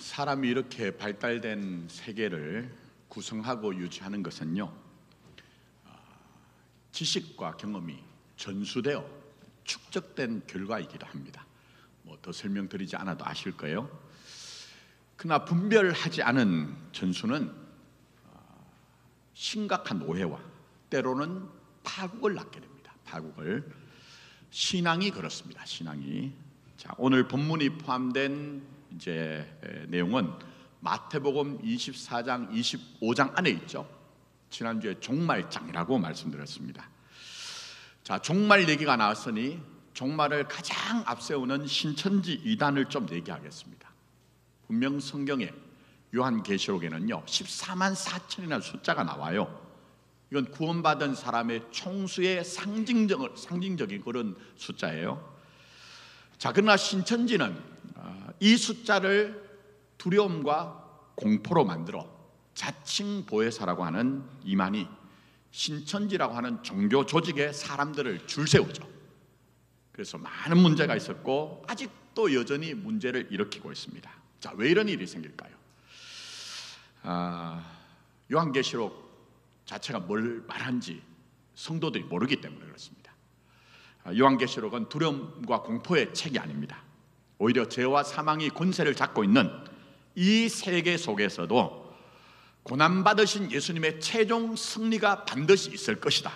사람이 이렇게 발달된 세계를 구성하고 유지하는 것은요, 지식과 경험이 전수되어 축적된 결과이기도 합니다. 더 설명드리지 않아도 아실 거예요. 그러나 분별하지 않은 전수는 심각한 오해와 때로는 파국을 낳게 됩니다. 파국을. 신앙이 그렇습니다. 신앙이. 자, 오늘 본문이 포함된 내용은 마태복음 24장, 25장 안에 있죠. 지난주에 종말장이라고 말씀드렸습니다. 자, 종말 얘기가 나왔으니 종말을 가장 앞세우는 신천지 이단을 좀 얘기하겠습니다. 분명 성경에 요한계시록에는요 14만 4천이라는 숫자가 나와요. 이건 구원받은 사람의 총수의 상징적인 그런 숫자예요. 자, 그러나 신천지는 이 숫자를 두려움과 공포로 만들어 자칭 보혜사라고 하는 이만희 신천지라고 하는 종교 조직에 사람들을 줄 세우죠. 그래서 많은 문제가 있었고 아직도 여전히 문제를 일으키고 있습니다. 자, 왜 이런 일이 생길까요? 요한계시록 자체가 뭘 말하는지 성도들이 모르기 때문에 그렇습니다. 요한계시록은 두려움과 공포의 책이 아닙니다. 오히려 죄와 사망이 권세를 잡고 있는 이 세계 속에서도 고난받으신 예수님의 최종 승리가 반드시 있을 것이다.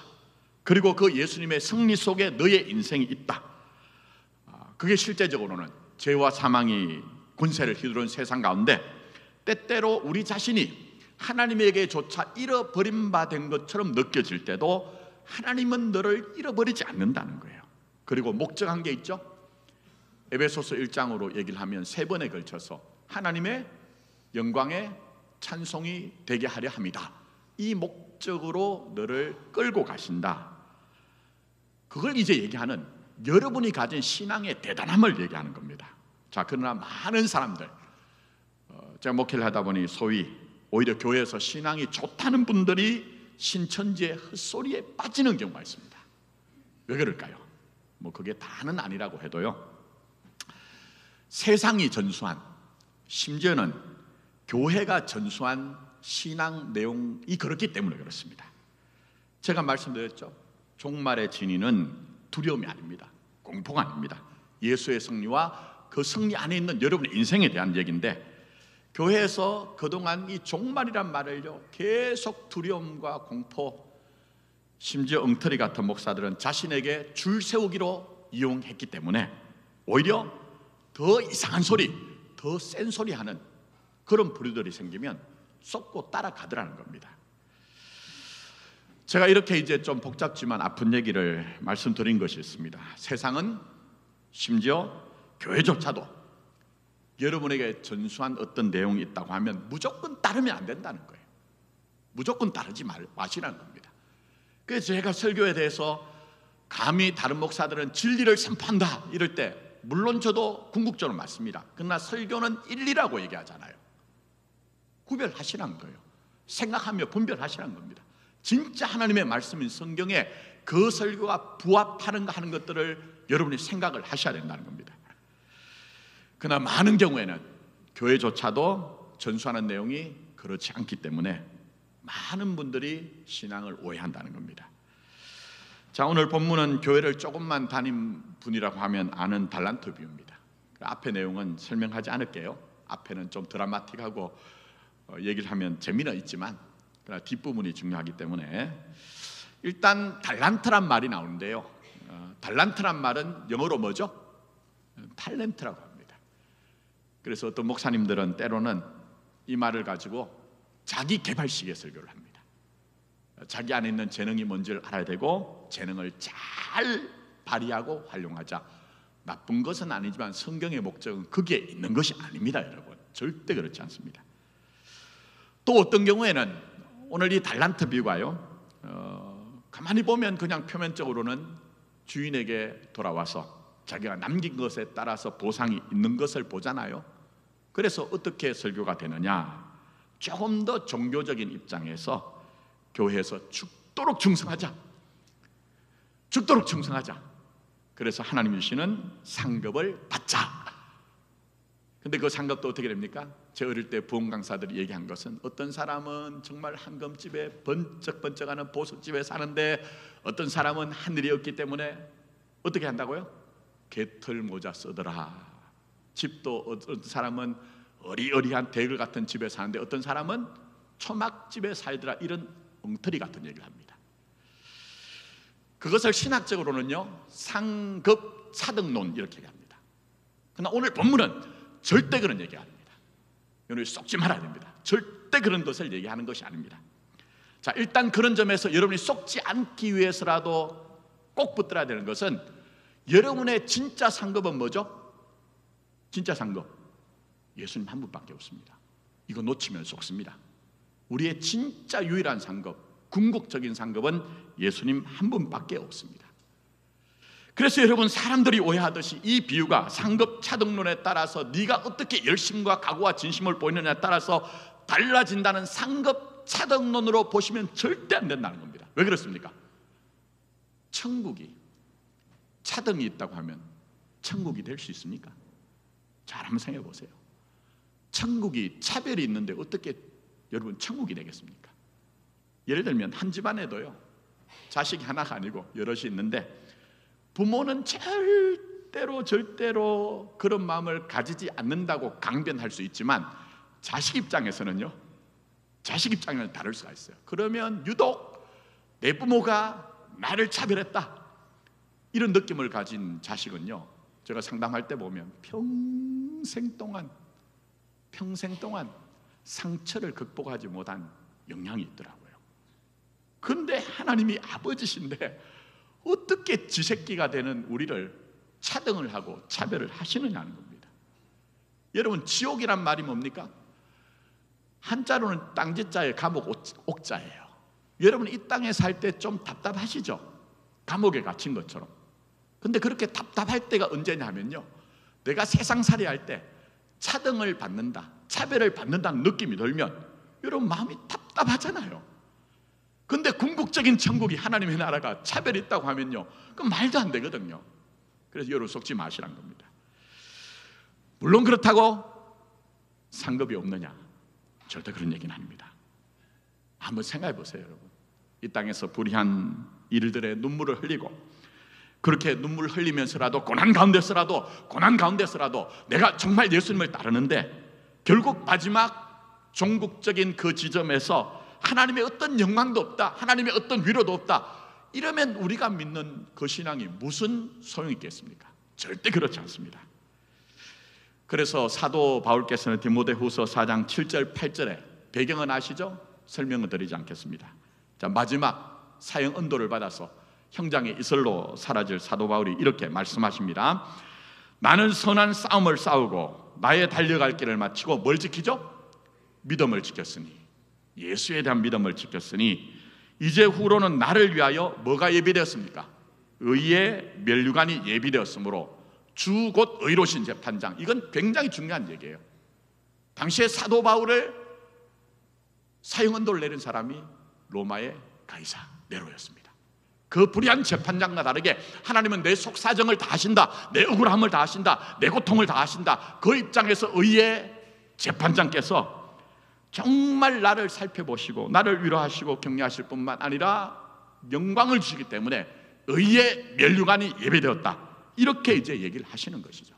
그리고 그 예수님의 승리 속에 너의 인생이 있다. 그게 실제적으로는 죄와 사망이 권세를 휘두른 세상 가운데 때때로 우리 자신이 하나님에게조차 잃어버림받은 것처럼 느껴질 때도 하나님은 너를 잃어버리지 않는다는 거예요. 그리고 목적한 게 있죠. 에베소서 1장으로 얘기를 하면 3번에 걸쳐서 하나님의 영광의 찬송이 되게 하려 합니다. 이 목적으로 너를 끌고 가신다. 그걸 이제 얘기하는 여러분이 가진 신앙의 대단함을 얘기하는 겁니다. 자, 그러나 많은 사람들, 제가 목회를 하다 보니 소위 오히려 교회에서 신앙이 좋다는 분들이 신천지의 헛소리에 빠지는 경우가 있습니다. 왜 그럴까요? 그게 다는 아니라고 해도요, 세상이 전수한, 심지어는 교회가 전수한 신앙 내용이 그렇기 때문에 그렇습니다. 제가 말씀드렸죠. 종말의 진위는 두려움이 아닙니다. 공포가 아닙니다. 예수의 승리와 그 승리 안에 있는 여러분의 인생에 대한 얘기인데, 교회에서 그동안 이 종말이란 말을요 계속 두려움과 공포, 심지어 엉터리 같은 목사들은 자신에게 줄 세우기로 이용했기 때문에 오히려 더 이상한 소리, 더 센 소리 하는 그런 부류들이 생기면 쏟고 따라가더라는 겁니다. 제가 이렇게 이제 좀 복잡지만 아픈 얘기를 말씀드린 것이 있습니다. 세상은 심지어 교회조차도 여러분에게 전수한 어떤 내용이 있다고 하면 무조건 따르면 안 된다는 거예요. 무조건 따르지 마시라는 겁니다. 그래서 제가 설교에 대해서 감히 다른 목사들은 진리를 선포한다 이럴 때 물론 저도 궁극적으로 맞습니다. 그러나 설교는 일리라고 얘기하잖아요. 구별하시라는 거예요. 생각하며 분별하시라는 겁니다. 진짜 하나님의 말씀인 성경에 그 설교가 부합하는가 하는 것들을 여러분이 생각을 하셔야 된다는 겁니다. 그러나 많은 경우에는 교회조차도 전수하는 내용이 그렇지 않기 때문에 많은 분들이 신앙을 오해한다는 겁니다. 자, 오늘 본문은 교회를 조금만 다닌 분이라고 하면 아는 달란트 비유입니다. 앞에 내용은 설명하지 않을게요. 앞에는 좀 드라마틱하고 얘기를 하면 재미는 있지만 그러나 뒷부분이 중요하기 때문에 일단 달란트란 말이 나오는데요, 달란트란 말은 영어로 뭐죠? 탤런트라고 합니다. 그래서 어떤 목사님들은 때로는 이 말을 가지고 자기 개발식의 설교를 합니다. 자기 안에 있는 재능이 뭔지를 알아야 되고 재능을 잘 발휘하고 활용하자. 나쁜 것은 아니지만 성경의 목적은 거기에 있는 것이 아닙니다, 여러분. 절대 그렇지 않습니다. 또 어떤 경우에는 오늘 이 달란트 비유가요, 가만히 보면 그냥 표면적으로는 주인에게 돌아와서 자기가 남긴 것에 따라서 보상이 있는 것을 보잖아요. 그래서 어떻게 설교가 되느냐, 조금 더 종교적인 입장에서 교회에서 죽도록 충성하자, 죽도록 충성하자. 그래서 하나님 주시는 상급을 받자. 근데 그 상급도 어떻게 됩니까? 제 어릴 때 부흥 강사들이 얘기한 것은 어떤 사람은 정말 황금집에 번쩍번쩍하는 보석집에 사는데 어떤 사람은 하늘이 없기 때문에 어떻게 한다고요? 개털 모자 쓰더라. 집도 어떤 사람은 어리어리한 대글 같은 집에 사는데 어떤 사람은 초막집에 살더라. 이런 엉터리 같은 얘기를 합니다. 그것을 신학적으로는요 상급 차등론 이렇게 얘기합니다. 그러나 오늘 본문은 절대 그런 얘기 아닙니다. 여러분이 속지 말아야 됩니다. 절대 그런 것을 얘기하는 것이 아닙니다. 자, 일단 그런 점에서 여러분이 속지 않기 위해서라도 꼭 붙들어야 되는 것은 여러분의 진짜 상급은 뭐죠? 진짜 상급 예수님 한 분밖에 없습니다. 이거 놓치면 속습니다. 우리의 진짜 유일한 상급, 궁극적인 상급은 예수님 한 분밖에 없습니다. 그래서 여러분, 사람들이 오해하듯이 이 비유가 상급 차등론에 따라서 네가 어떻게 열심과 각오와 진심을 보이느냐에 따라서 달라진다는 상급 차등론으로 보시면 절대 안 된다는 겁니다. 왜 그렇습니까? 천국이 차등이 있다고 하면 천국이 될 수 있습니까? 잘 한번 생각해 보세요. 천국이 차별이 있는데 어떻게 여러분 천국이 되겠습니까? 예를 들면 한 집안에도요 자식이 하나가 아니고 여럿이 있는데 부모는 절대로 그런 마음을 가지지 않는다고 강변할 수 있지만 자식 입장에서는요, 자식 입장에는 다를 수가 있어요. 그러면 유독 내 부모가 나를 차별했다 이런 느낌을 가진 자식은요, 제가 상담할 때 보면 평생 동안 상처를 극복하지 못한 영향이 있더라고요. 그런데 하나님이 아버지신데 어떻게 쥐새끼가 되는 우리를 차등을 하고 차별을 하시느냐는 겁니다. 여러분, 지옥이란 말이 뭡니까? 한자로는 땅지자에 감옥 옥자예요. 여러분, 이 땅에 살 때 좀 답답하시죠? 감옥에 갇힌 것처럼. 근데 그렇게 답답할 때가 언제냐 하면요, 내가 세상살이 할 때 차등을 받는다, 차별을 받는다는 느낌이 들면 여러분 마음이 답답하잖아요. 근데 궁극적인 천국이, 하나님의 나라가 차별이 있다고 하면요, 그건 말도 안 되거든요. 그래서 여러분 속지 마시란 겁니다. 물론 그렇다고 상급이 없느냐? 절대 그런 얘기는 아닙니다. 한번 생각해 보세요, 여러분. 이 땅에서 불의한 일들의 눈물을 흘리고 그렇게 눈물을 흘리면서라도 고난 가운데서라도 내가 정말 예수님을 따르는데 결국 마지막 종국적인 그 지점에서 하나님의 어떤 영광도 없다, 하나님의 어떤 위로도 없다, 이러면 우리가 믿는 그 신앙이 무슨 소용이 있겠습니까? 절대 그렇지 않습니다. 그래서 사도 바울께서는 디모데후서 4장 7절 8절에 배경은 아시죠? 설명은 드리지 않겠습니다. 자, 마지막 사형 언도를 받아서 형장의 이슬로 사라질 사도 바울이 이렇게 말씀하십니다. 나는 선한 싸움을 싸우고 나의 달려갈 길을 마치고 뭘 지키죠? 믿음을 지켰으니, 예수에 대한 믿음을 지켰으니 이제 후로는 나를 위하여 뭐가 예비되었습니까? 의의 면류관이 예비되었으므로 주 곧 의로신 재판장. 이건 굉장히 중요한 얘기예요. 당시에 사도 바울을 사형언도를 내린 사람이 로마의 가이사 네로였습니다. 그 불의한 재판장과 다르게 하나님은 내 속사정을 다 아신다, 내 억울함을 다 아신다, 내 고통을 다 아신다. 그 입장에서 의의 재판장께서 정말 나를 살펴보시고 나를 위로하시고 격려하실 뿐만 아니라 영광을 주시기 때문에 의의 면류관이 예배되었다, 이렇게 이제 얘기를 하시는 것이죠.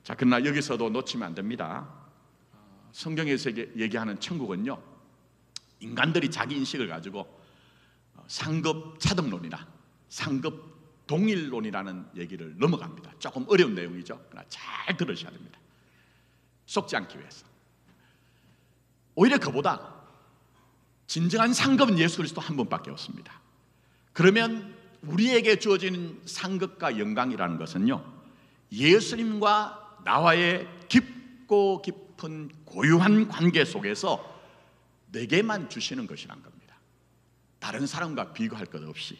자, 그러나 여기서도 놓치면 안 됩니다. 성경에서 얘기하는 천국은요, 인간들이 자기 인식을 가지고 상급 차등론이나 상급 동일론이라는 얘기를 넘어갑니다. 조금 어려운 내용이죠. 그러나 잘 들으셔야 됩니다. 속지 않기 위해서. 오히려 그보다 진정한 상급은 예수 그리스도 한 분밖에 없습니다. 그러면 우리에게 주어지는 상급과 영광이라는 것은요, 예수님과 나와의 깊고 깊은 고유한 관계 속에서 내게만 주시는 것이란 겁니다. 다른 사람과 비교할 것 없이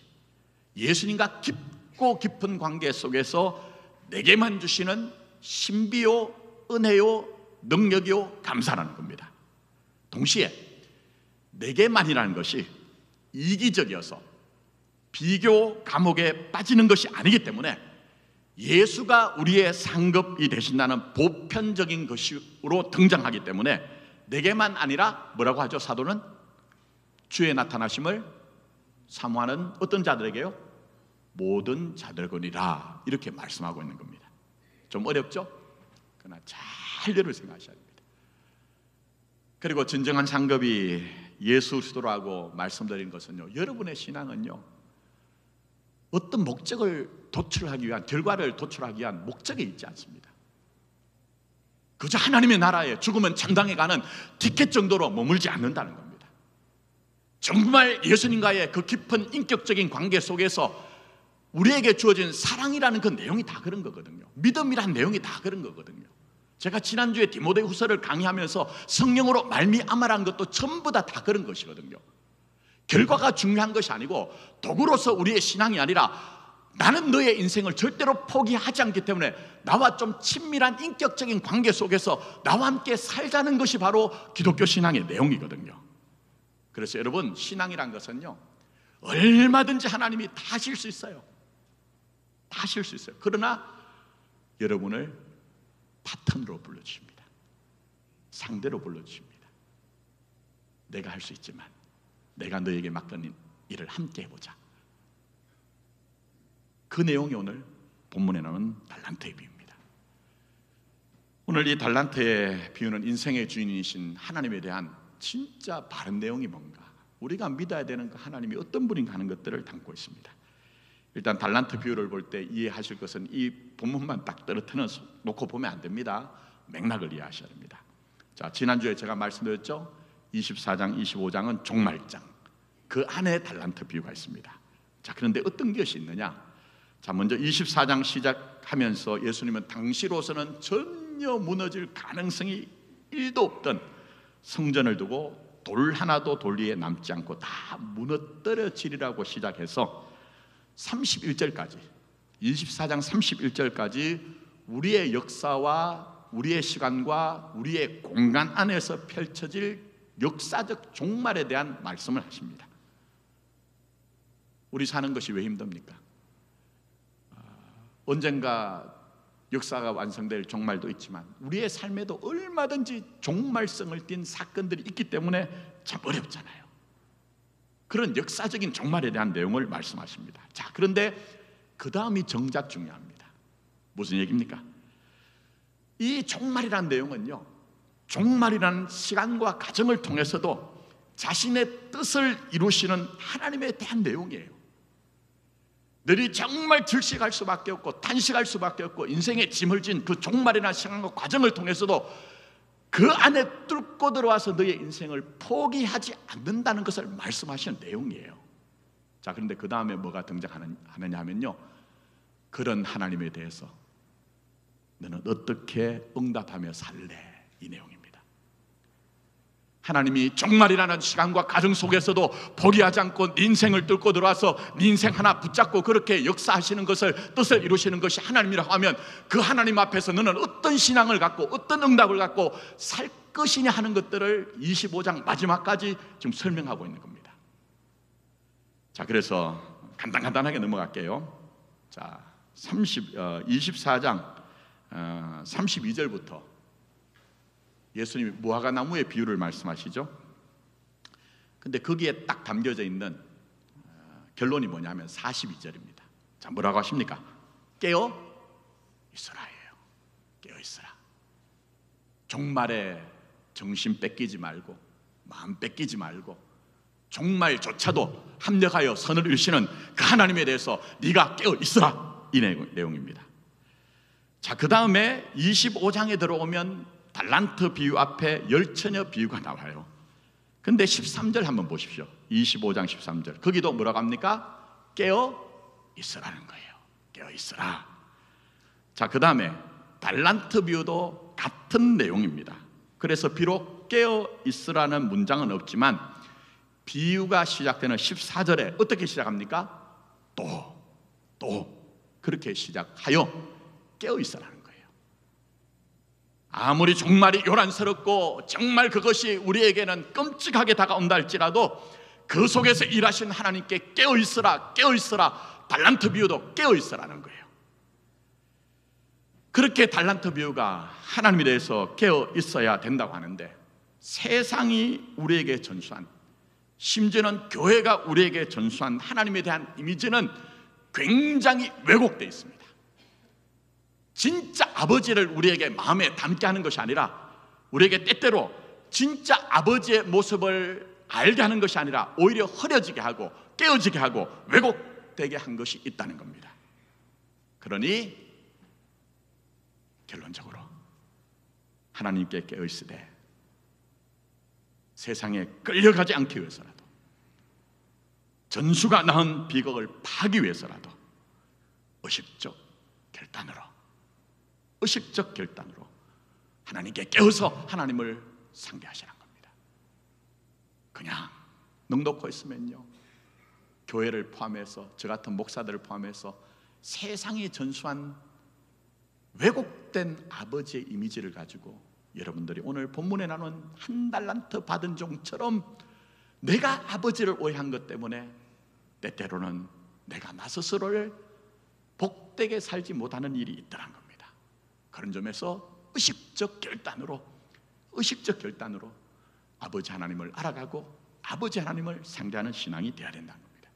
예수님과 깊고 깊은 관계 속에서 내게만 주시는 신비요, 은혜요, 능력이요, 감사라는 겁니다. 동시에 내게만이라는 것이 이기적이어서 비교 감옥에 빠지는 것이 아니기 때문에 예수가 우리의 상급이 되신다는 보편적인 것으로 등장하기 때문에 내게만 아니라 뭐라고 하죠? 사도는 주의 나타나심을 사모하는 어떤 자들에게요? 모든 자들거니라, 이렇게 말씀하고 있는 겁니다. 좀 어렵죠? 그러나 잘 여러분 생각하셔야 됩니다. 그리고 진정한 상급이 예수 그리스도라고 말씀드린 것은요, 여러분의 신앙은요, 어떤 목적을 도출하기 위한, 결과를 도출하기 위한 목적이 있지 않습니다. 그저 하나님의 나라에 죽으면 천당에 가는 티켓 정도로 머물지 않는다는 겁니다. 정말 예수님과의 그 깊은 인격적인 관계 속에서 우리에게 주어진 사랑이라는 그 내용이 다 그런 거거든요. 믿음이라는 내용이 다 그런 거거든요. 제가 지난주에 디모데후서를 강의하면서 성령으로 말미암아라는 것도 전부 다 그런 것이거든요. 결과가 중요한 것이 아니고 도구로서 우리의 신앙이 아니라 나는 너의 인생을 절대로 포기하지 않기 때문에 나와 좀 친밀한 인격적인 관계 속에서 나와 함께 살자는 것이 바로 기독교 신앙의 내용이거든요. 그래서 여러분, 신앙이란 것은요, 얼마든지 하나님이 다 하실 수 있어요. 다 하실 수 있어요. 그러나 여러분을 파트너로 불러주십니다. 상대로 불러주십니다. 내가 할 수 있지만 내가 너에게 맡긴 일을 함께 해보자. 그 내용이 오늘 본문에 나오는 달란트의 비유입니다. 오늘 이 달란트의 비유는 인생의 주인이신 하나님에 대한 진짜 바른 내용이 뭔가, 우리가 믿어야 되는 그 하나님이 어떤 분인가 하는 것들을 담고 있습니다. 일단 달란트 비유를 볼 때 이해하실 것은 이 본문만 딱 떨어뜨려 놓고 보면 안 됩니다. 맥락을 이해하셔야 됩니다. 자, 지난주에 제가 말씀드렸죠. 24장, 25장은 종말장, 그 안에 달란트 비유가 있습니다. 자, 그런데 어떤 것이 있느냐? 자, 먼저 24장 시작하면서 예수님은 당시로서는 전혀 무너질 가능성이 1도 없던 성전을 두고 돌 하나도 돌 위에 남지 않고 다 무너뜨려지리라고 시작해서 31절까지, 24장 31절까지 우리의 역사와 우리의 시간과 우리의 공간 안에서 펼쳐질 역사적 종말에 대한 말씀을 하십니다. 우리 사는 것이 왜 힘듭니까? 언젠가 역사가 완성될 종말도 있지만 우리의 삶에도 얼마든지 종말성을 띤 사건들이 있기 때문에 참 어렵잖아요. 그런 역사적인 종말에 대한 내용을 말씀하십니다. 자, 그런데 그 다음이 정작 중요합니다. 무슨 얘기입니까? 이 종말이라는 내용은요, 종말이라는 시간과 과정을 통해서도 자신의 뜻을 이루시는 하나님에 대한 내용이에요. 너희 정말 질식할 수밖에 없고 탄식할 수밖에 없고 인생의 짐을 진 그 종말이라는 시간과 과정을 통해서도 그 안에 뚫고 들어와서 너의 인생을 포기하지 않는다는 것을 말씀하시는 내용이에요. 자, 그런데 그 다음에 뭐가 등장하느냐 하면요, 그런 하나님에 대해서 너는 어떻게 응답하며 살래? 이 내용입니다. 하나님이 종말이라는 시간과 과정 속에서도 포기하지 않고 네 인생을 뚫고 들어와서 네 인생 하나 붙잡고 그렇게 역사하시는 것을, 뜻을 이루시는 것이 하나님이라고 하면 그 하나님 앞에서 너는 어떤 신앙을 갖고 어떤 응답을 갖고 살 것이냐 하는 것들을 25장 마지막까지 지금 설명하고 있는 겁니다. 자, 그래서 간단하게 넘어갈게요. 자, 24장 32절부터 예수님이 무화과 나무의 비유를 말씀하시죠. 근데 거기에 딱 담겨져 있는 결론이 뭐냐면 42절입니다. 자, 뭐라고 하십니까? 깨어 있으라예요. 깨어 있으라. 종말에 정신 뺏기지 말고 마음 뺏기지 말고 종말조차도 합력하여 선을 이루시는 그 하나님에 대해서 네가 깨어 있으라, 이 내용입니다. 자, 그 다음에 25장에 들어오면 달란트 비유 앞에 열처녀 비유가 나와요. 근데 13절 한번 보십시오. 25장 13절, 거기도 뭐라고 합니까? 깨어 있으라는 거예요. 깨어 있으라. 자, 그 다음에 달란트 비유도 같은 내용입니다. 그래서 비록 깨어 있으라는 문장은 없지만 비유가 시작되는 14절에 어떻게 시작합니까? 또 그렇게 시작하여 깨어 있으라는 거예요. 아무리 종말이 요란스럽고 정말 그것이 우리에게는 끔찍하게 다가온다 할지라도 그 속에서 일하신 하나님께 깨어 있으라, 깨어 있으라. 달란트 비유도 깨어 있으라는 거예요. 그렇게 달란트 비유가 하나님에 대해서 깨어 있어야 된다고 하는데, 세상이 우리에게 전수한, 심지어는 교회가 우리에게 전수한 하나님에 대한 이미지는 굉장히 왜곡되어 있습니다. 진짜 아버지를 우리에게 마음에 담게 하는 것이 아니라, 우리에게 때때로 진짜 아버지의 모습을 알게 하는 것이 아니라 오히려 흐려지게 하고 깨어지게 하고 왜곡되게 한 것이 있다는 겁니다. 그러니 결론적으로 하나님께 깨어있으되 세상에 끌려가지 않기 위해서라도, 전수가 낳은 비극을 파기 위해서라도 의식적 결단으로 하나님께 깨어서 하나님을 상대하시는 겁니다. 그냥 넋놓고 있으면요, 교회를 포함해서, 저 같은 목사들을 포함해서 세상이 전수한 왜곡된 아버지의 이미지를 가지고 여러분들이 오늘 본문에 나눈 한 달란트 받은 종처럼 내가 아버지를 오해한 것 때문에 때때로는 내가 나 스스로를 복되게 살지 못하는 일이 있더란 겁니다. 그런 점에서 의식적 결단으로 아버지 하나님을 알아가고 아버지 하나님을 상대하는 신앙이 되어야 된다는 겁니다.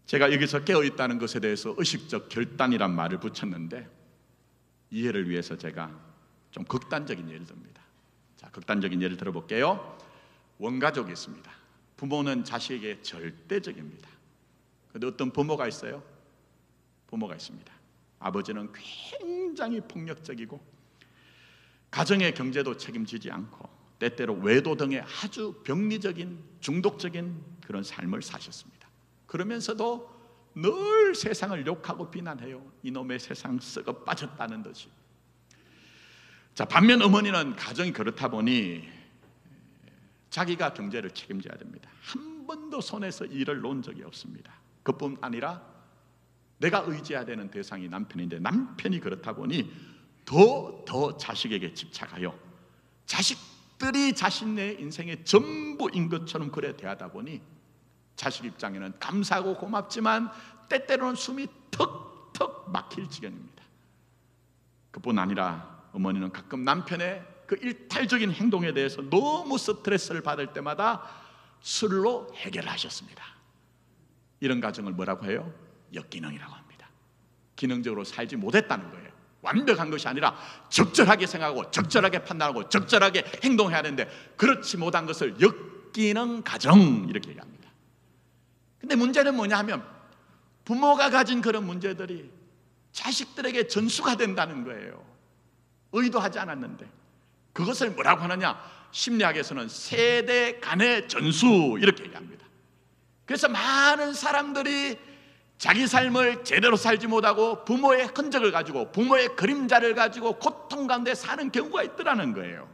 제가 여기서 깨어있다는 것에 대해서 의식적 결단이란 말을 붙였는데, 이해를 위해서 제가 좀 극단적인 예를 듭니다. 자, 극단적인 예를 들어볼게요. 원가족이 있습니다. 부모는 자식에게 절대적입니다. 그런데 어떤 부모가 있어요? 부모가 있습니다. 아버지는 굉장히 폭력적이고 가정의 경제도 책임지지 않고 때때로 외도 등의 아주 병리적인 중독적인 그런 삶을 사셨습니다. 그러면서도 늘 세상을 욕하고 비난해요. 이놈의 세상 썩어 빠졌다는 듯이. 자, 반면 어머니는 가정이 그렇다 보니 자기가 경제를 책임져야 됩니다. 한 번도 손에서 일을 놓은 적이 없습니다. 그뿐 아니라 내가 의지해야 되는 대상이 남편인데, 남편이 그렇다 보니 더 자식에게 집착하여 자식들이 자신의 인생의 전부인 것처럼 그래 대하다 보니 자식 입장에는 감사하고 고맙지만 때때로는 숨이 턱턱 막힐 지경입니다. 그뿐 아니라 어머니는 가끔 남편의 그 일탈적인 행동에 대해서 너무 스트레스를 받을 때마다 술로 해결하셨습니다. 이런 가정을 뭐라고 해요? 역기능이라고 합니다. 기능적으로 살지 못했다는 거예요. 완벽한 것이 아니라 적절하게 생각하고 적절하게 판단하고 적절하게 행동해야 되는데 그렇지 못한 것을 역기능 가정, 이렇게 얘기합니다. 근데 문제는 뭐냐 하면 부모가 가진 그런 문제들이 자식들에게 전수가 된다는 거예요. 의도하지 않았는데. 그것을 뭐라고 하느냐? 심리학에서는 세대 간의 전수, 이렇게 얘기합니다. 그래서 많은 사람들이 자기 삶을 제대로 살지 못하고 부모의 흔적을 가지고 부모의 그림자를 가지고 고통 가운데 사는 경우가 있더라는 거예요.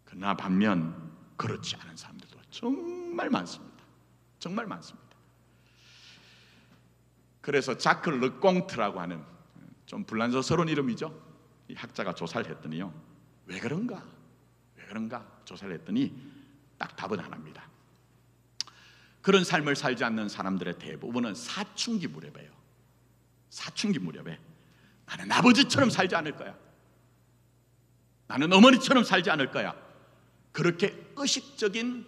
그러나 반면 그렇지 않은 사람들도 정말 많습니다. 정말 많습니다. 그래서 자크 르꽁트라고 하는 좀 불란서스러운 이름이죠. 이 학자가 조사를 했더니요, 왜 그런가 조사를 했더니 딱 답은 하나입니다. 그런 삶을 살지 않는 사람들의 대부분은 사춘기 무렵이에요. 사춘기 무렵에 나는 아버지처럼 살지 않을 거야, 나는 어머니처럼 살지 않을 거야, 그렇게 의식적인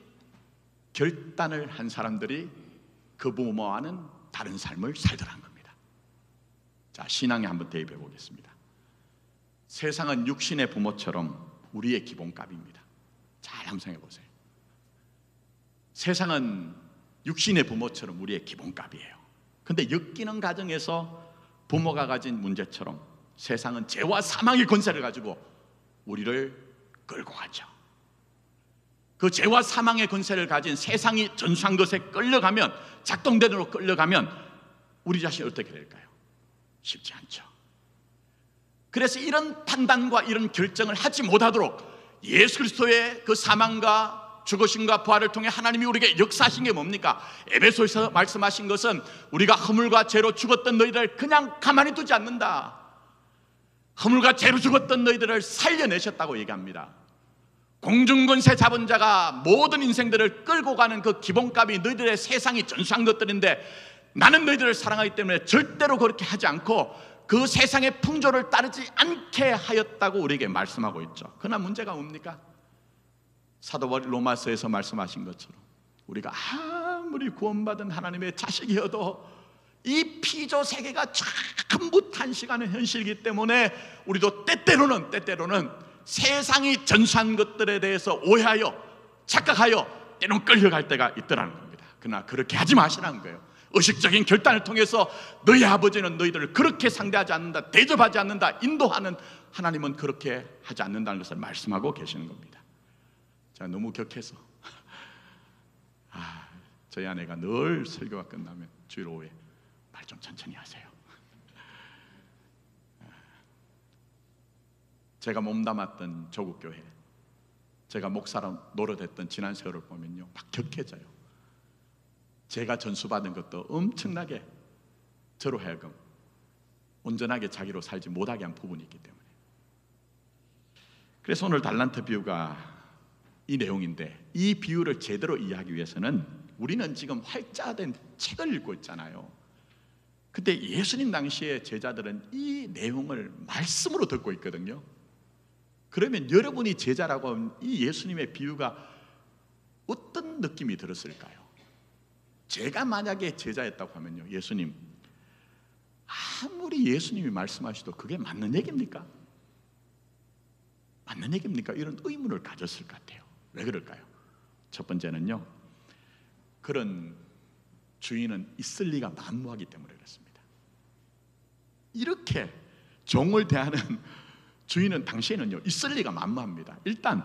결단을 한 사람들이 그 부모와는 다른 삶을 살더란 겁니다. 자, 신앙에 한번 대입해 보겠습니다. 세상은 육신의 부모처럼 우리의 기본값입니다. 잘 함성해 보세요. 세상은 육신의 부모처럼 우리의 기본값이에요. 그런데 엮이는 가정에서 부모가 가진 문제처럼 세상은 죄와 사망의 권세를 가지고 우리를 끌고 가죠. 그 죄와 사망의 권세를 가진 세상이 전수한 것에 끌려가면, 작동대로 끌려가면 우리 자신이 어떻게 될까요? 쉽지 않죠. 그래서 이런 판단과 이런 결정을 하지 못하도록 예수 그리스도의 그 사망과 죽으심과 부활을 통해 하나님이 우리에게 역사하신 게 뭡니까? 에베소에서 말씀하신 것은 우리가 허물과 죄로 죽었던 너희들을 그냥 가만히 두지 않는다. 허물과 죄로 죽었던 너희들을 살려내셨다고 얘기합니다. 공중권세 잡은 자가 모든 인생들을 끌고 가는 그 기본값이 너희들의 세상이 전수한 것들인데, 나는 너희들을 사랑하기 때문에 절대로 그렇게 하지 않고 그 세상의 풍조를 따르지 않게 하였다고 우리에게 말씀하고 있죠. 그러나 문제가 뭡니까? 사도 바울 로마서에서 말씀하신 것처럼 우리가 아무리 구원받은 하나님의 자식이어도 이 피조 세계가 전부 탄식하는 현실이기 때문에 우리도 때때로는 세상이 전수한 것들에 대해서 오해하여 착각하여 때론 끌려갈 때가 있더라는 겁니다. 그러나 그렇게 하지 마시라는 거예요. 의식적인 결단을 통해서 너희 아버지는 너희들을 그렇게 상대하지 않는다, 대접하지 않는다, 인도하는 하나님은 그렇게 하지 않는다는 것을 말씀하고 계시는 겁니다. 제가 너무 격해서 저희 아내가 늘 설교가 끝나면 주일 오후에 말 좀 천천히 하세요. 제가 몸담았던 조국교회, 제가 목사로 노릇했던 지난 세월을 보면요, 막 격해져요. 제가 전수받은 것도 엄청나게 저로 하여금 온전하게 자기로 살지 못하게 한 부분이 있기 때문에. 그래서 오늘 달란트 비유가 이 내용인데, 이 비유를 제대로 이해하기 위해서는 우리는 지금 활자된 책을 읽고 있잖아요. 근데 예수님 당시에 제자들은 이 내용을 말씀으로 듣고 있거든요. 그러면 여러분이 제자라고 하면 이 예수님의 비유가 어떤 느낌이 들었을까요? 제가 만약에 제자였다고 하면요, 예수님, 아무리 예수님이 말씀하셔도 그게 맞는 얘기입니까? 맞는 얘기입니까? 이런 의문을 가졌을 것 같아요. 왜 그럴까요? 첫 번째는요, 그런 주인은 있을 리가 만무하기 때문에 그렇습니다. 이렇게 종을 대하는 주인은 당시에는요, 있을 리가 만무합니다. 일단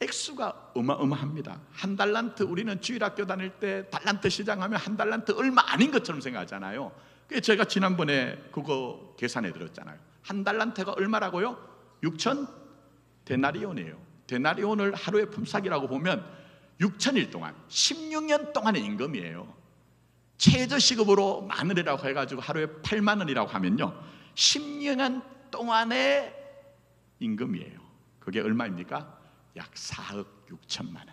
액수가 어마어마합니다. 한 달란트, 우리는 주일학교 다닐 때 달란트 시장하면 한 달란트 얼마 아닌 것처럼 생각하잖아요. 그래서 제가 지난번에 그거 계산해 드렸잖아요. 한 달란트가 얼마라고요? 6천 데나리온이에요. 데나리온을 하루의 품삯이라고 보면 6천일 동안 16년 동안의 임금이에요. 최저시급으로 마늘이라고 해가지고 하루에 8만 원이라고 하면요, 16년 동안의 임금이에요. 그게 얼마입니까? 약 4억 6천만 원.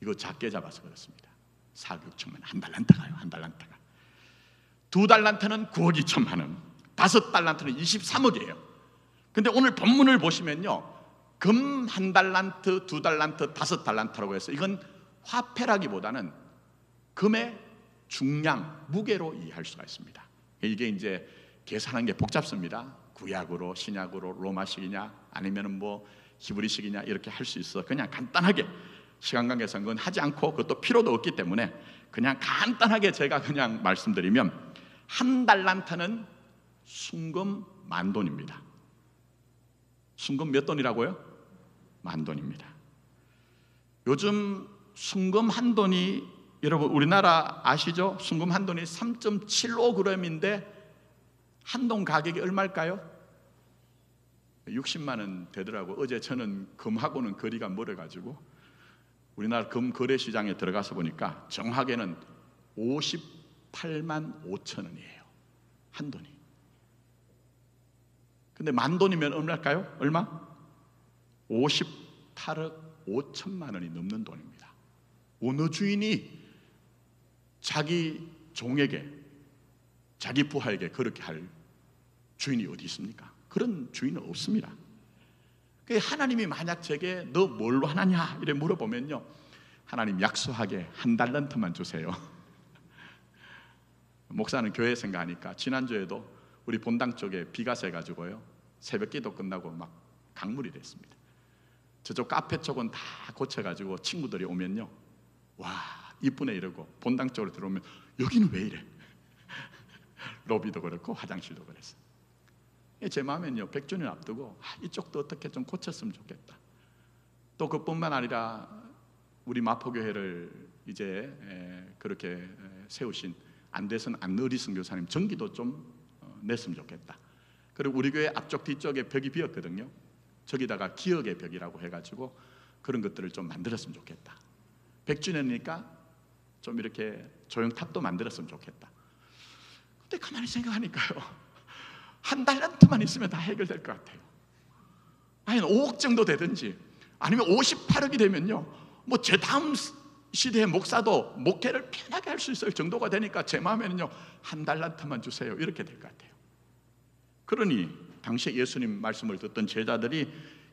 이거 작게 잡아서 그렇습니다. 4억 6천만 원. 한 달란트가요. 한 달란트가. 두 달란트는 9억 2천만 원. 다섯 달란트는 23억이에요. 근데 오늘 본문을 보시면요, 금 한 달란트, 두 달란트, 다섯 달란트라고 해서 이건 화폐라기보다는 금의 중량, 무게로 이해할 수가 있습니다. 이게 이제 계산하는 게 복잡습니다. 구약으로, 신약으로, 로마식이냐 아니면 뭐 히브리식이냐 이렇게 할 수 있어. 그냥 간단하게 시간 관계상 그건 하지 않고 그것도 필요도 없기 때문에 그냥 간단하게 제가 그냥 말씀드리면, 한 달란트는 순금 10,000돈입니다. 순금 몇 돈이라고요? 10,000돈입니다. 요즘 순금 한 돈이, 여러분 우리나라 아시죠? 순금 한 돈이 3.75g인데 한 돈 가격이 얼마일까요? 60만 원 되더라고. 어제 저는 금하고는 거리가 멀어가지고 우리나라 금 거래시장에 들어가서 보니까 정확하게는 58만 5천 원이에요. 한 돈이. 근데 10,000돈이면 얼마일까요? 얼마? 58억 5천만 원이 넘는 돈입니다. 어느 주인이 자기 종에게, 자기 부하에게 그렇게 할 주인이 어디 있습니까? 그런 주인은 없습니다. 하나님이 만약 제게 너 뭘로 하나냐 이래 물어보면요, 하나님 약속하게 한 달란트만 주세요. 목사는 교회 생각하니까 지난주에도 우리 본당 쪽에 비가 새가지고요, 새벽 기도 끝나고 막 강물이 됐습니다. 저쪽 카페 쪽은 다 고쳐가지고 친구들이 오면요, 와 이쁘네 이러고 본당 쪽으로 들어오면 여기는 왜 이래? 로비도 그렇고 화장실도 그랬어요. 제 마음에는요, 100주년 앞두고 이쪽도 어떻게 좀 고쳤으면 좋겠다. 또 그뿐만 아니라 우리 마포교회를 이제 그렇게 세우신 안대선 안의리 선교사님 전기도 좀 냈으면 좋겠다. 그리고 우리 교회 앞쪽 뒤쪽에 벽이 비었거든요. 저기다가 기억의 벽이라고 해가지고 그런 것들을 좀 만들었으면 좋겠다. 100주년이니까 좀 이렇게 조형탑도 만들었으면 좋겠다. 근데 가만히 생각하니까요, 한 달란트만 있으면 다 해결될 것 같아요. 아니 5억 정도 되든지 아니면 58억이 되면요, 뭐 제 다음 시대의 목사도 목회를 편하게 할 수 있을 정도가 되니까 제 마음에는요, 한 달란트만 주세요 이렇게 될 것 같아요. 그러니 당시에 예수님 말씀을 듣던 제자들이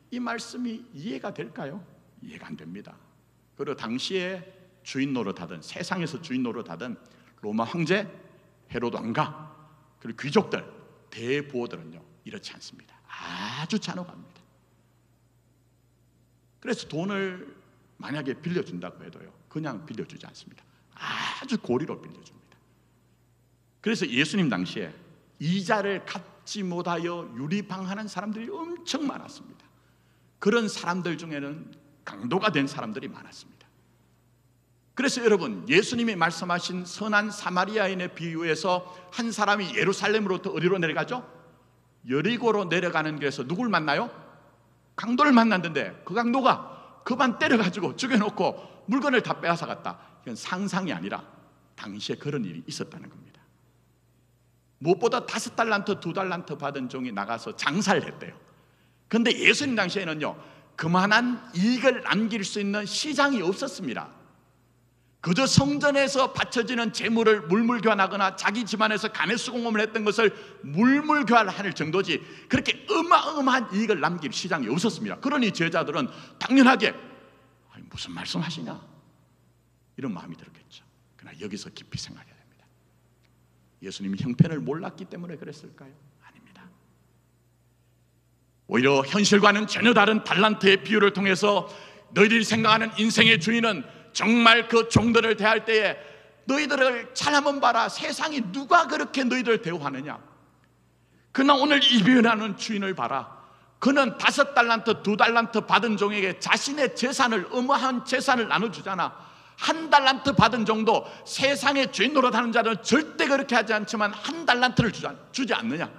이 말씀이 이해가 될까요? 이해가 안 됩니다. 그리고 당시에 주인 노릇하던, 세상에서 주인 노릇하던 로마 황제 헤로드 왕가, 그리고 귀족들, 대부호들은요 이렇지 않습니다. 아주 잔혹합니다. 그래서 돈을 만약에 빌려준다고 해도요 그냥 빌려주지 않습니다. 아주 고리로 빌려줍니다. 그래서 예수님 당시에 이자를 갚지 못하여 유리방하는 사람들이 엄청 많았습니다. 그런 사람들 중에는 강도가 된 사람들이 많았습니다. 그래서 여러분, 예수님이 말씀하신 선한 사마리아인의 비유에서 한 사람이 예루살렘으로부터 어디로 내려가죠? 여리고로 내려가는 길에서 누굴 만나요? 강도를 만났는데 그 강도가 그만 때려가지고 죽여놓고 물건을 다 빼앗아 갔다. 이건 상상이 아니라 당시에 그런 일이 있었다는 겁니다. 무엇보다 5달란트, 2달란트 받은 종이 나가서 장사를 했대요. 그런데 예수님 당시에는요 그만한 이익을 남길 수 있는 시장이 없었습니다. 그저 성전에서 바쳐지는 재물을 물물교환하거나 자기 집안에서 간해수공업을 했던 것을 물물교환할 정도지 그렇게 어마어마한 이익을 남길 시장이 없었습니다. 그러니 제자들은 당연하게 무슨 말씀하시냐 이런 마음이 들었겠죠. 그러나 여기서 깊이 생각해야 됩니다. 예수님이 형편을 몰랐기 때문에 그랬을까요? 아닙니다. 오히려 현실과는 전혀 다른 달란트의 비유를 통해서 너희들이 생각하는 인생의 주인은 정말 그 종들을 대할 때에 너희들을 잘 한번 봐라. 세상이 누가 그렇게 너희들을 대우하느냐. 그러나 오늘 이 비유하는 주인을 봐라. 그는 5달란트, 2달란트 받은 종에게 자신의 재산을, 어마한 재산을 나눠주잖아. 1달란트 받은 종도 세상의 주인 노릇하는 자는 절대 그렇게 하지 않지만 1달란트를 주지 않느냐.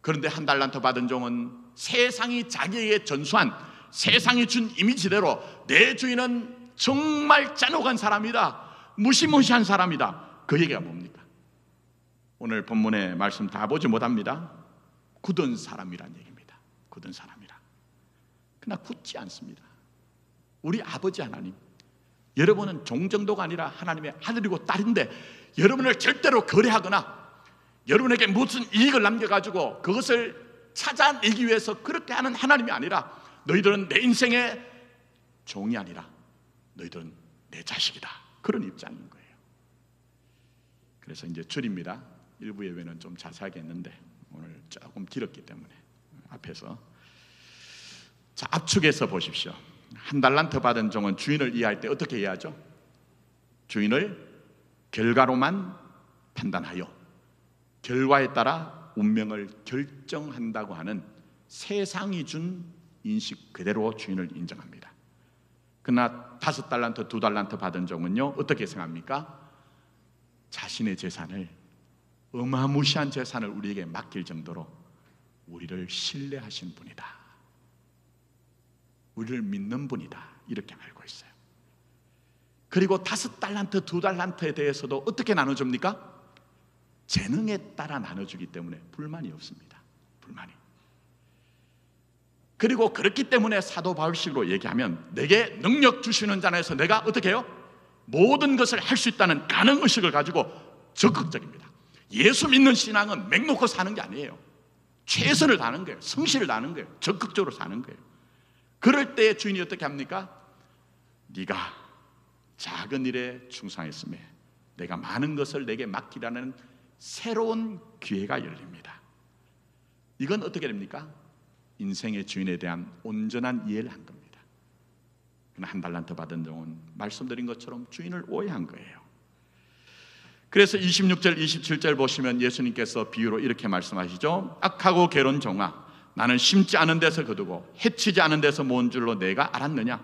그런데 1달란트 받은 종은 세상이 자기에게 전수한, 세상이 준 이미지대로 내 주인은 정말 잔혹한 사람이다, 무시무시한 사람이다. 그 얘기가 뭡니까? 오늘 본문의 말씀 다 보지 못합니다. 굳은 사람이란 얘기입니다. 굳은 사람이라. 그러나 굳지 않습니다. 우리 아버지 하나님, 여러분은 종 정도가 아니라 하나님의 아들이고 딸인데 여러분을 절대로 거래하거나 여러분에게 무슨 이익을 남겨가지고 그것을 찾아내기 위해서 그렇게 하는 하나님이 아니라 너희들은 내 인생의 종이 아니라 너희들은 내 자식이다. 그런 입장인 거예요. 그래서 이제 줄입니다. 일부 예배는 좀 자세하게 했는데 오늘 조금 길었기 때문에 앞에서, 자, 압축해서 보십시오. 1달란트 받은 종은 주인을 이해할 때 어떻게 이해하죠? 주인을 결과로만 판단하여 결과에 따라 운명을 결정한다고 하는 세상이 준 인식 그대로 주인을 인정합니다. 그러나 5달란트, 2달란트 받은 종은요 어떻게 생각합니까? 자신의 재산을, 어마무시한 재산을 우리에게 맡길 정도로 우리를 신뢰하신 분이다, 우리를 믿는 분이다, 이렇게 알고 있어요. 그리고 5달란트, 2달란트에 대해서도 어떻게 나눠줍니까? 재능에 따라 나눠주기 때문에 불만이 없습니다. 불만이. 그리고 그렇기 때문에 사도 바울식으로 얘기하면 내게 능력 주시는 자에서 내가 어떻게 해요? 모든 것을 할 수 있다는 가능의식을 가지고 적극적입니다. 예수 믿는 신앙은 맹놓고 사는 게 아니에요. 최선을 다하는 거예요. 성실을 다하는 거예요. 적극적으로 사는 거예요. 그럴 때 주인이 어떻게 합니까? 네가 작은 일에 충성했음에 내가 많은 것을 내게 맡기라는 새로운 기회가 열립니다. 이건 어떻게 됩니까? 인생의 주인에 대한 온전한 이해를 한 겁니다. 그러나 1달란트 받은 종은 말씀드린 것처럼 주인을 오해한 거예요. 그래서 26절, 27절 보시면 예수님께서 비유로 이렇게 말씀하시죠. 악하고 게으른 종아, 나는 심지 않은 데서 거두고 해치지 않은 데서 모은 줄로 내가 알았느냐?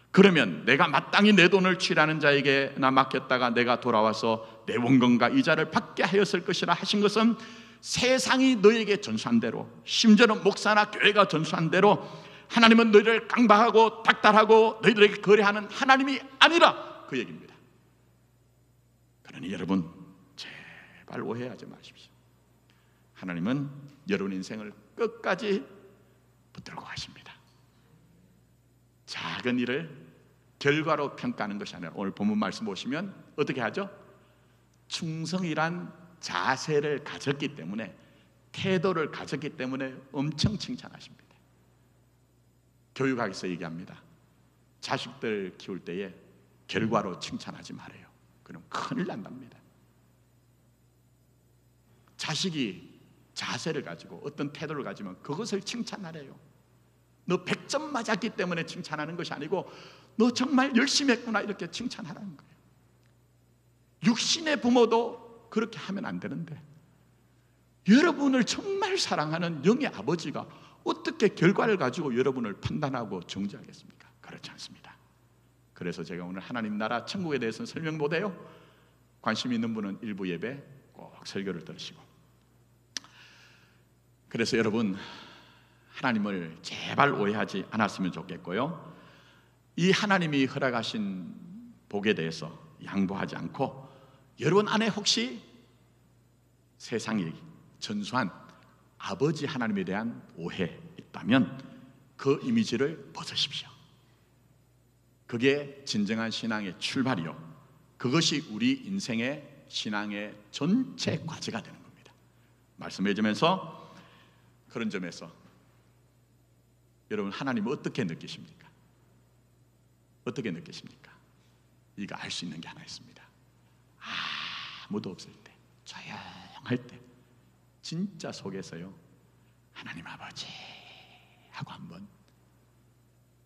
그러면 내가 마땅히 내 돈을 취하는 자에게나 맡겼다가 내가 돌아와서 내 원금과 이자를 받게 하였을 것이라 하신 것은 세상이 너에게 전수한 대로, 심지어는 목사나 교회가 전수한 대로 하나님은 너희를 강박하고 닥달하고 너희들에게 거래하는 하나님이 아니라 그 얘기입니다. 그러니 여러분 제발 오해하지 마십시오. 하나님은 여러분 인생을 끝까지 붙들고 가십니다. 작은 일을 결과로 평가하는 것이 아니라 오늘 본문 말씀 보시면 어떻게 하죠? 충성이란 자세를 가졌기 때문에 태도를 가졌기 때문에 엄청 칭찬하십니다. 교육학에서 얘기합니다. 자식들 키울 때에 결과로 칭찬하지 말아요. 그럼 큰일 난답니다. 자식이 자세를 가지고 어떤 태도를 가지면 그것을 칭찬하래요. 너 100점 맞았기 때문에 칭찬하는 것이 아니고 너 정말 열심히 했구나 이렇게 칭찬하라는 거예요. 육신의 부모도 그렇게 하면 안 되는데 여러분을 정말 사랑하는 영의 아버지가 어떻게 결과를 가지고 여러분을 판단하고 정죄하겠습니까? 그렇지 않습니다. 그래서 제가 오늘 하나님 나라 천국에 대해서는 설명 못해요. 관심 있는 분은 일부 예배 꼭 설교를 들으시고. 그래서 여러분 하나님을 제발 오해하지 않았으면 좋겠고요. 이 하나님이 허락하신 복에 대해서 양보하지 않고 여러분 안에 혹시 세상이 전수한 아버지 하나님에 대한 오해 있다면 그 이미지를 벗으십시오. 그게 진정한 신앙의 출발이요, 그것이 우리 인생의 신앙의 전체 과제가 되는 겁니다. 말씀해 주면서 그런 점에서 여러분 하나님을 어떻게 느끼십니까? 어떻게 느끼십니까? 이거 알 수 있는 게 하나 있습니다. 아무도 없을 때, 조용할 때 진짜 속에서요 하나님 아버지 하고 한번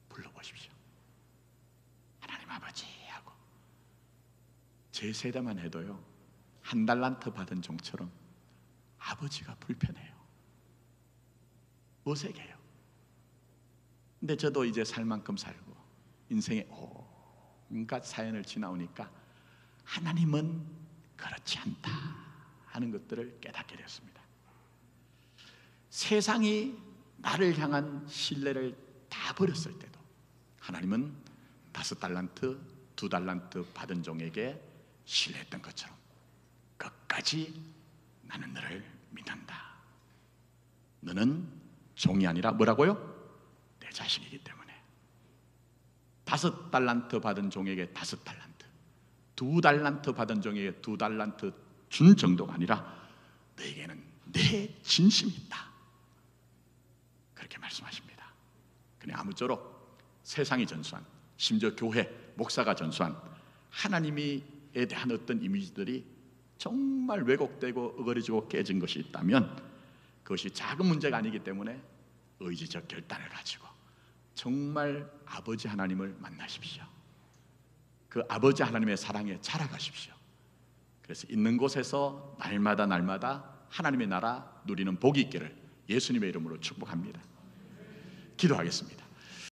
불러보십시오. 하나님 아버지 하고. 제 세대만 해도요 1달란트 받은 종처럼 아버지가 불편해요. 어색해요. 근데 저도 이제 살 만큼 살고 인생에 온갖 사연을 지나오니까 하나님은 그렇지 않다 하는 것들을 깨닫게 되었습니다. 세상이 나를 향한 신뢰를 다 버렸을 때도 하나님은 5달란트, 2달란트 받은 종에게 신뢰했던 것처럼 끝까지 나는 너를 믿는다. 너는 종이 아니라 뭐라고요? 내 자식이기 때문에. 5달란트 받은 종에게 5달란트, 2달란트 받은 종에게 2달란트 준 정도가 아니라 너에게는 내 진심이 있다. 그렇게 말씀하십니다. 그냥 아무쪼록 세상이 전수한, 심지어 교회, 목사가 전수한 하나님에 대한 어떤 이미지들이 정말 왜곡되고 어그러지고 깨진 것이 있다면 그것이 작은 문제가 아니기 때문에 의지적 결단을 가지고 정말 아버지 하나님을 만나십시오. 그 아버지 하나님의 사랑에 자라가십시오. 그래서 있는 곳에서 날마다 하나님의 나라 누리는 복이 있기를 예수님의 이름으로 축복합니다. 기도하겠습니다.